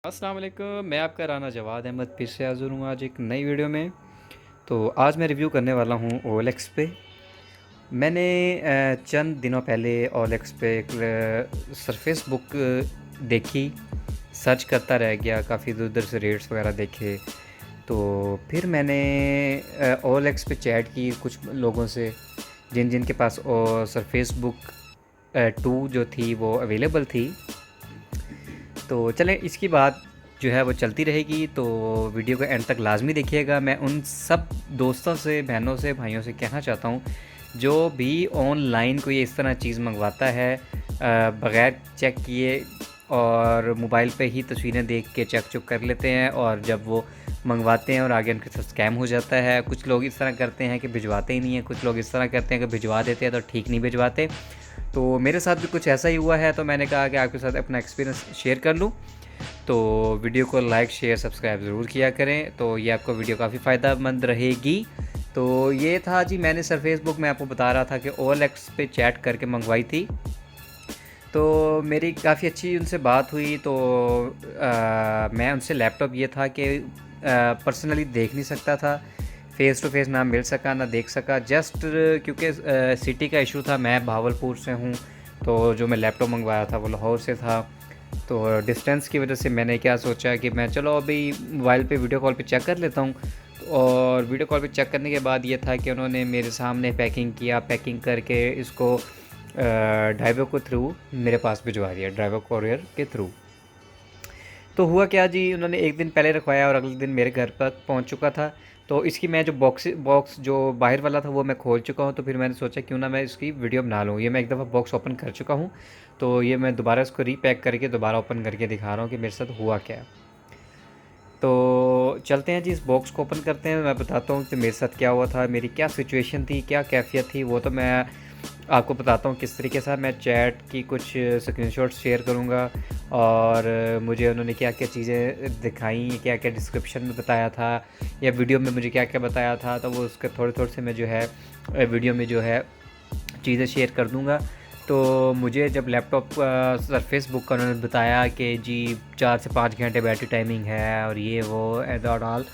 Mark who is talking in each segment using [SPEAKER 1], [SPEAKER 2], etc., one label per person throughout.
[SPEAKER 1] अस्सलाम वालेकुम, मैं आपका राना जवाद अहमद फिर से हाज़िर हूँ आज एक नई वीडियो में। तो आज मैं रिव्यू करने वाला हूँ OLX पे। मैंने चंद दिनों पहले OLX पे एक सरफेस बुक देखी, सर्च करता रह गया, काफ़ी इधर उधर से रेट्स वगैरह देखे। तो फिर मैंने OLX पे चैट की कुछ लोगों से जिन जिन के पास सरफेस बुक 2 जो थी वो अवेलेबल थी। तो चलें, इसकी बात जो है वो चलती रहेगी, तो वीडियो को एंड तक लाजमी देखिएगा। मैं उन सब दोस्तों से, बहनों से, भाइयों से कहना चाहता हूँ जो भी ऑनलाइन कोई इस तरह चीज़ मंगवाता है बग़ैर चेक किए और मोबाइल पे ही तस्वीरें देख के चेक चुक कर लेते हैं, और जब वो मंगवाते हैं और आगे उनके साथ स्कैम हो जाता है। कुछ लोग इस तरह करते हैं कि भिजवाते ही नहीं हैं, कुछ लोग इस तरह करते हैं कि भिजवा देते हैं तो ठीक नहीं भिजवाते। तो मेरे साथ भी कुछ ऐसा ही हुआ है, तो मैंने कहा कि आपके साथ अपना एक्सपीरियंस शेयर कर लूँ। तो वीडियो को लाइक, शेयर, सब्सक्राइब ज़रूर किया करें, तो ये आपको वीडियो काफ़ी फ़ायदेमंद रहेगी। तो ये था जी, मैंने सरफेस बुक में आपको बता रहा था कि OLX पे चैट करके मंगवाई थी। तो मेरी काफ़ी अच्छी उनसे बात हुई। तो मैं उनसे लैपटॉप ये था कि पर्सनली देख नहीं सकता था, फ़ेस टू फेस ना मिल सका ना देख सका, जस्ट क्योंकि सिटी का इशू था। मैं भावलपुर से हूँ, तो जो मैं लैपटॉप मंगवाया था वो लाहौर से था। तो डिस्टेंस की वजह से मैंने क्या सोचा कि मैं चलो अभी मोबाइल पे वीडियो कॉल पे चेक कर लेता हूँ। और वीडियो कॉल पे चेक करने के बाद ये था कि उन्होंने मेरे सामने पैकिंग किया, पैकिंग करके इसको ड्राइवर को थ्रू मेरे पास भिजवा दिया, ड्राइवर कोरियर के थ्रू। तो हुआ क्या जी, उन्होंने एक दिन पहले रखवाया और अगले दिन मेरे घर पर पहुंच चुका था। तो इसकी मैं जो बॉक्स जो बाहर वाला था वो मैं खोल चुका हूं। तो फिर मैंने सोचा क्यों ना मैं इसकी वीडियो बना लूं। ये मैं एक दफ़ा बॉक्स ओपन कर चुका हूं, तो ये मैं दोबारा इसको रीपैक करके दोबारा ओपन करके दिखा रहा हूं कि मेरे साथ हुआ क्या। तो चलते हैं जी, इस बॉक्स को ओपन करते हैं। मैं बताता हूँ कि मेरे साथ क्या हुआ था, मेरी क्या सिचुएशन थी, क्या कैफियत थी, वो तो मैं आपको बताता हूँ किस तरीके से। मैं चैट की कुछ स्क्रीनशॉट्स शेयर करूँगा, और मुझे उन्होंने क्या क्या चीज़ें दिखाई, क्या क्या डिस्क्रिप्शन में बताया था, या वीडियो में मुझे क्या क्या बताया था, तो वो उसके थोड़े थोड़े से मैं जो है वीडियो में जो है चीज़ें शेयर कर दूँगा। तो मुझे जब लैपटॉप सरफेस बुक का उन्होंने बताया कि जी 4 से 5 घंटे बैटरी टाइमिंग है और ये वो एंड ऑल,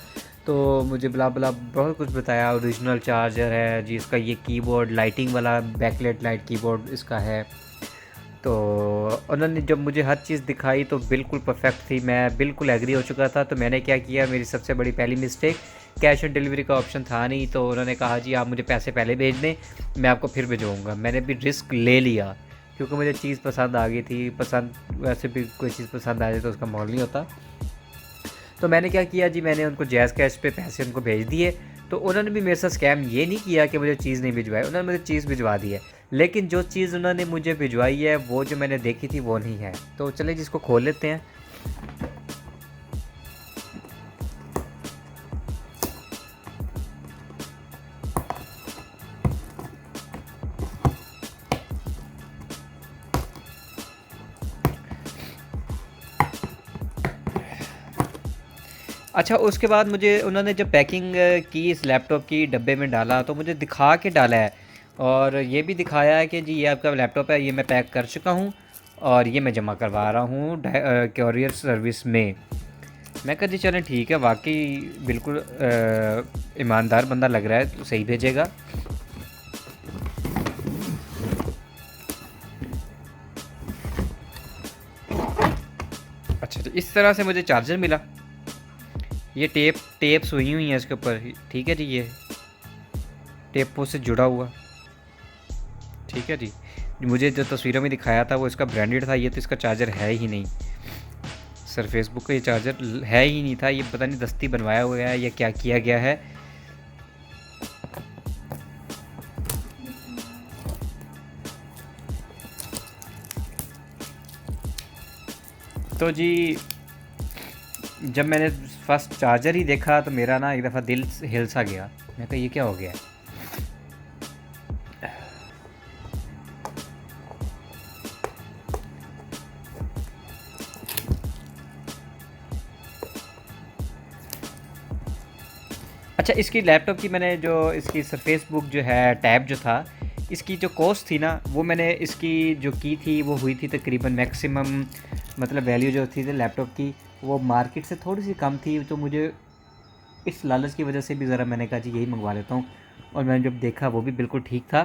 [SPEAKER 1] तो मुझे बला बला बहुत कुछ बताया। ओरिजिनल चार्जर है जी इसका, ये कीबोर्ड लाइटिंग वाला बैकलाइट लाइट कीबोर्ड इसका है। तो उन्होंने जब मुझे हर चीज़ दिखाई तो बिल्कुल परफेक्ट थी, मैं बिल्कुल एग्री हो चुका था। तो मैंने क्या किया, मेरी सबसे बड़ी पहली मिस्टेक, कैश ऑन डिलीवरी का ऑप्शन था नहीं। तो उन्होंने कहा जी आप मुझे पैसे पहले भेज दें, मैं आपको फिर भिजवाऊँगा। मैंने भी रिस्क ले लिया क्योंकि मुझे चीज़ पसंद आ गई थी। पसंद वैसे भी कोई चीज़ पसंद आ जाए तो उसका मोल नहीं होता। तो मैंने क्या किया जी, मैंने उनको जैज़ कैश पे पैसे उनको भेज दिए। तो उन्होंने भी मेरे साथ स्कैम ये नहीं किया कि मुझे चीज़ नहीं भिजवाई, उन्होंने मुझे चीज़ भिजवा दी है। लेकिन जो चीज़ उन्होंने मुझे भिजवाई है वो जो मैंने देखी थी वो नहीं है। तो चलिए जिसको खोल लेते हैं। अच्छा, उसके बाद मुझे उन्होंने जब पैकिंग की, इस लैपटॉप की डब्बे में डाला, तो मुझे दिखा के डाला है, और ये भी दिखाया है कि जी ये आपका लैपटॉप है, ये मैं पैक कर चुका हूँ और ये मैं जमा करवा रहा हूँ कोरियर सर्विस में। मैं कहा जी चलें ठीक है, वाकई बिल्कुल ईमानदार बंदा लग रहा है, तो सही भेजेगा। अच्छा, तो इस तरह से मुझे चार्जर मिला। ये टेप्स हुई हुई हैं इसके ऊपर, ठीक है जी, ये टेपों से जुड़ा हुआ, ठीक है जी। मुझे जो तस्वीरों में दिखाया था वो इसका ब्रांडेड था, ये तो इसका चार्जर है ही नहीं। सरफेस बुक का ये चार्जर है ही नहीं था, ये पता नहीं दस्ती बनवाया हुआ है या क्या किया गया है। तो जी जब मैंने फर्स्ट चार्जर ही देखा तो मेरा ना एक दफ़ा दिल हिल सा गया। मैं कहा ये क्या हो गया। अच्छा, इसकी लैपटॉप की मैंने जो इसकी सरफेस बुक जो है टैब जो था, इसकी जो कॉस्ट थी ना, वो मैंने इसकी जो की थी वो हुई थी तकरीबन मैक्सिमम, मतलब वैल्यू जो थी लैपटॉप की वो मार्केट से थोड़ी सी कम थी, तो मुझे इस लालच की वजह से भी ज़रा मैंने कहा जी यही मंगवा लेता हूँ। और मैंने जब देखा वो भी बिल्कुल ठीक था।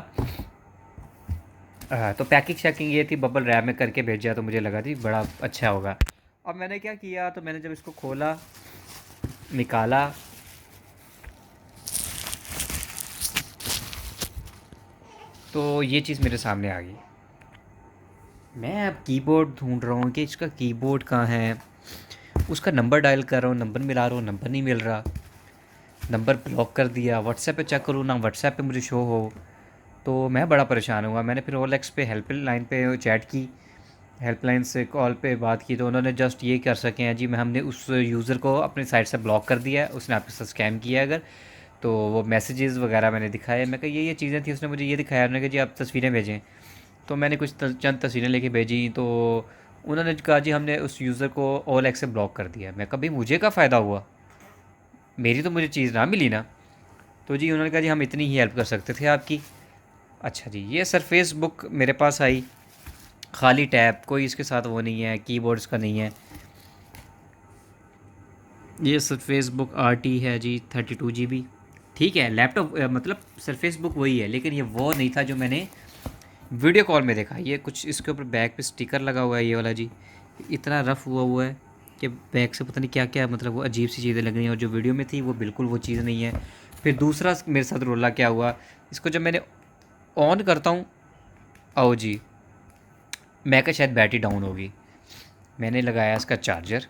[SPEAKER 1] तो पैकिंग शैकिंग ये थी, बबल रैप में करके भेजा, तो मुझे लगा जी बड़ा अच्छा होगा। अब मैंने क्या किया, तो मैंने जब इसको खोला, निकाला, तो ये चीज़ मेरे सामने आ गई। मैं अब कीबोर्ड ढूंढ रहा हूँ कि इसका कीबोर्ड कहाँ है, उसका नंबर डायल कर रहा हूँ, नंबर मिला रहा हूँ, नंबर नहीं मिल रहा, नंबर ब्लॉक कर दिया, व्हाट्सएप पे चेक करूँ ना व्हाट्सएप पे मुझे शो हो। तो मैं बड़ा परेशान हुआ। मैंने फिर OLX पे हेल्पलाइन पे चैट की, हेल्पलाइन से कॉल पे बात की, तो उन्होंने जस्ट ये कर सके हैं जी, मैं हमने उस यूज़र को अपनी साइट से ब्लॉक कर दिया है, उसने आपके साथ स्कैम किया है अगर। तो वो मैसेजेस वगैरह मैंने दिखाए, मैं कहा ये चीज़ें थी, उसने मुझे ये दिखाया, उन्होंने कहा जी आप तस्वीरें भेजें। तो मैंने कुछ चंद तस्वीरें लेके भेजी, तो उन्होंने कहा जी हमने उस यूज़र को OLX से ब्लॉक कर दिया। मैं कभी मुझे क्या फ़ायदा हुआ, मेरी तो मुझे चीज़ ना मिली ना। तो जी उन्होंने कहा जी हम इतनी ही हेल्प कर सकते थे आपकी। अच्छा जी, ये सरफेस बुक मेरे पास आई, खाली टैब, कोई इसके साथ वो नहीं है, कीबोर्ड्स का नहीं है। ये सरफेस बुक RT है जी 32 GB। ठीक है, लैपटॉप मतलब सरफेस बुक वही है, लेकिन ये वो नहीं था जो मैंने वीडियो कॉल में देखा। ये कुछ इसके ऊपर बैक पे स्टिकर लगा हुआ है ये वाला जी, इतना रफ़ हुआ है कि बैक से पता नहीं क्या क्या, मतलब वो अजीब सी चीज़ें लग रही हैं, और जो वीडियो में थी वो बिल्कुल वो चीज़ नहीं है। फिर दूसरा मेरे साथ रोला क्या हुआ, इसको जब मैंने ऑन करता हूँ, आओ जी, मैं क्या शायद बैटरी डाउन होगी। मैंने लगाया इसका चार्जर,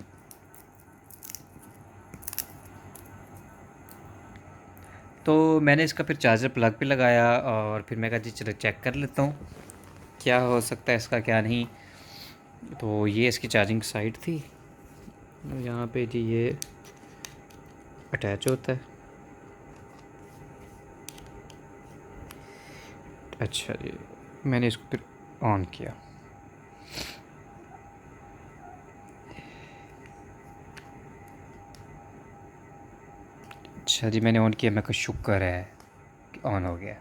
[SPEAKER 1] तो मैंने इसका फिर चार्जर प्लग पे लगाया, और फिर मैं कहा जी चलो चेक कर लेता हूँ क्या हो सकता है इसका क्या नहीं। तो ये इसकी चार्जिंग साइड थी, यहाँ पे जी ये अटैच होता है। अच्छा जी, मैंने इसको फिर ऑन किया। अच्छा जी, मैंने ऑन किया, मेरे को शुक्र है कि ऑन हो गया।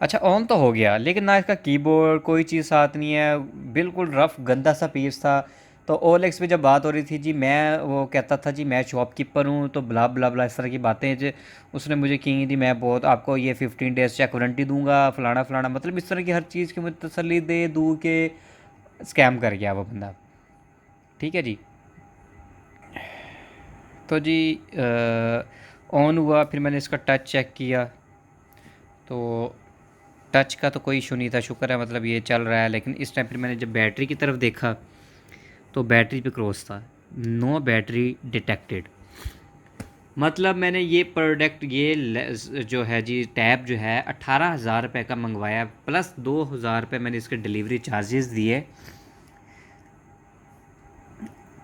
[SPEAKER 1] अच्छा ऑन तो हो गया, लेकिन ना इसका कीबोर्ड कोई चीज़ साथ नहीं है, बिल्कुल रफ़ गंदा सा पीस था। तो OLX पे जब बात हो रही थी जी, मैं वो कहता था जी मैं शॉपकीपर हूँ, तो ब्ला ब्ला ब्ला इस तरह की बातें जो उसने मुझे की थी, मैं बहुत आपको ये 15 डेज़ चेक वारंटी दूंगा, फलाना फलाना, मतलब इस तरह की हर चीज़ की मुझे तसल्ली दे दूँ के स्कैम कर गया वो बंदा। ठीक है जी, तो जी ऑन हुआ, फिर मैंने इसका टच चेक किया, तो टच का तो कोई इशू नहीं था, शुक्र है, मतलब ये चल रहा है। लेकिन इस टाइम फिर मैंने जब बैटरी की तरफ देखा, तो बैटरी पे क्रॉस था, नो बैटरी डिटेक्टेड। मतलब मैंने ये प्रोडक्ट, ये जो है जी टैब जो है 18,000 रुपये का मंगवाया, प्लस 2,000 रुपये मैंने इसके डिलीवरी चार्जेस दिए,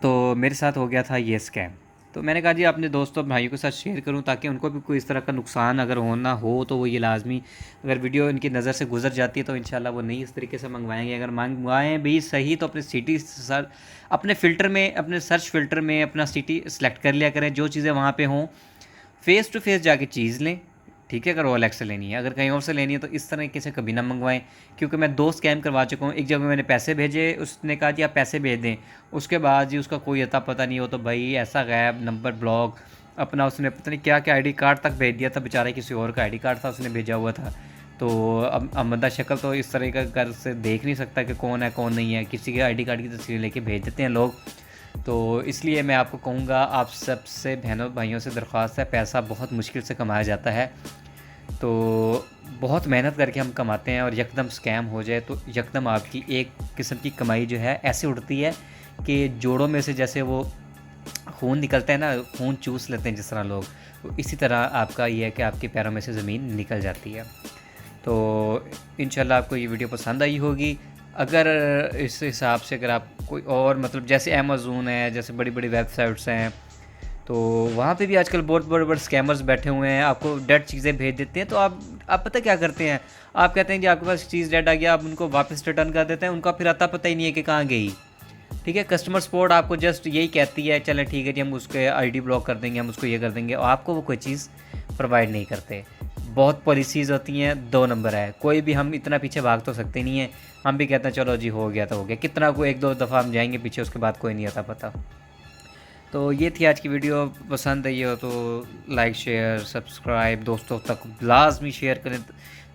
[SPEAKER 1] तो मेरे साथ हो गया था ये स्कैम। तो मैंने कहा जी अपने दोस्तों भाइयों के साथ शेयर करूं, ताकि उनको भी कोई इस तरह का नुकसान अगर होना हो तो वो ये लाजमी, अगर वीडियो इनकी नज़र से गुजर जाती है तो इंशाल्लाह वो नहीं इस तरीके से मंगवाएंगे। अगर मंगवाएं भी सही तो अपने सिटी सर, अपने फ़िल्टर में, अपने सर्च फ़िल्टर में अपना सिटी सेलेक्ट कर लिया करें, जो चीज़ें वहाँ पर हों, फ़ेस टू फेस जाके चीज़ लें। ठीक है, अगर OLX से लेनी है, अगर कहीं और से लेनी है तो इस तरीके से कभी ना मंगवाएं। क्योंकि मैं 2 स्कैम करवा चुका हूँ। एक जगह मैंने पैसे भेजे, उसने कहा जी आप पैसे भेज दें, उसके बाद जी उसका कोई अता पता नहीं हो, तो भाई ऐसा गायब, नंबर ब्लॉक, अपना उसने पता नहीं क्या क्या ID कार्ड तक भेज दिया था, बेचारे किसी और का ID कार्ड था उसने भेजा हुआ था। तो अब बंदा शक्ल तो इस तरह का कर से देख नहीं सकता कि कौन है कौन नहीं है, किसी के ID कार्ड की तस्वीर लेके भेज देते हैं लोग। तो इसलिए मैं आपको कहूँगा, आप सबसे बहनों भाइयों से दरख्वास्त है, पैसा बहुत मुश्किल से कमाया जाता है, तो बहुत मेहनत करके हम कमाते हैं, और यकदम स्कैम हो जाए तो यकदम आपकी एक किस्म की कमाई जो है ऐसे उड़ती है कि जोड़ों में से जैसे वो खून निकलता है ना, खून चूस लेते हैं जिस तरह लोग, तो इसी तरह आपका ये है कि आपके पैरों में से ज़मीन निकल जाती है। तो इंशाल्लाह आपको ये वीडियो पसंद आई होगी। अगर इस हिसाब से अगर आप कोई और, मतलब जैसे अमेज़न है, जैसे बड़ी बड़ी वेबसाइट्स हैं, तो वहाँ पे भी आजकल बहुत बड़े बड़े स्कैमर्स बैठे हुए हैं, आपको डेड चीज़ें भेज देते हैं। तो आप पता क्या करते हैं, आप कहते हैं कि आपके पास चीज़ डेड आ गया, आप उनको वापस रिटर्न कर देते हैं, उनका फिर आता पता ही नहीं है कि कहाँ गई। ठीक है, कस्टमर सपोर्ट आपको जस्ट यही कहती है चलें ठीक है जी हम उसके ID ब्लॉक कर देंगे, हम उसको ये कर देंगे, और आपको वो कोई चीज़ प्रोवाइड नहीं करते। बहुत पॉलिसीज़ होती हैं, 2 नंबर है, कोई भी हम इतना पीछे भाग तो सकते नहीं हैं, हम भी कहते हैं चलो जी हो गया तो हो गया, कितना को 1-2 दफ़ा हम जाएंगे पीछे, उसके बाद कोई नहीं आता पता। तो ये थी आज की वीडियो। पसंद आई हो तो लाइक शेयर सब्सक्राइब, दोस्तों तक लाजमी शेयर करें,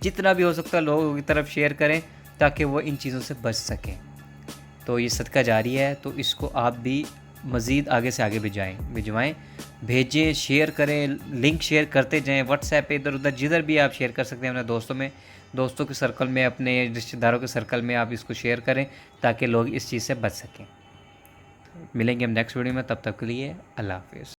[SPEAKER 1] जितना भी हो सकता है लोगों की तरफ शेयर करें ताकि वो इन चीज़ों से बच सकें। तो ये सदका जारी है, तो इसको आप भी मज़ीद आगे से आगे भिजवाएँ, भेजें, शेयर करें, लिंक शेयर करते जाएं व्हाट्सएप पे, इधर उधर जिधर भी आप शेयर कर सकते हैं अपने दोस्तों में, दोस्तों के सर्कल में, अपने रिश्तेदारों के सर्कल में आप इसको शेयर करें ताकि लोग इस चीज़ से बच सकें। मिलेंगे हम नेक्स्ट वीडियो में, तब तक के लिए अल्लाह हाफ़िज़।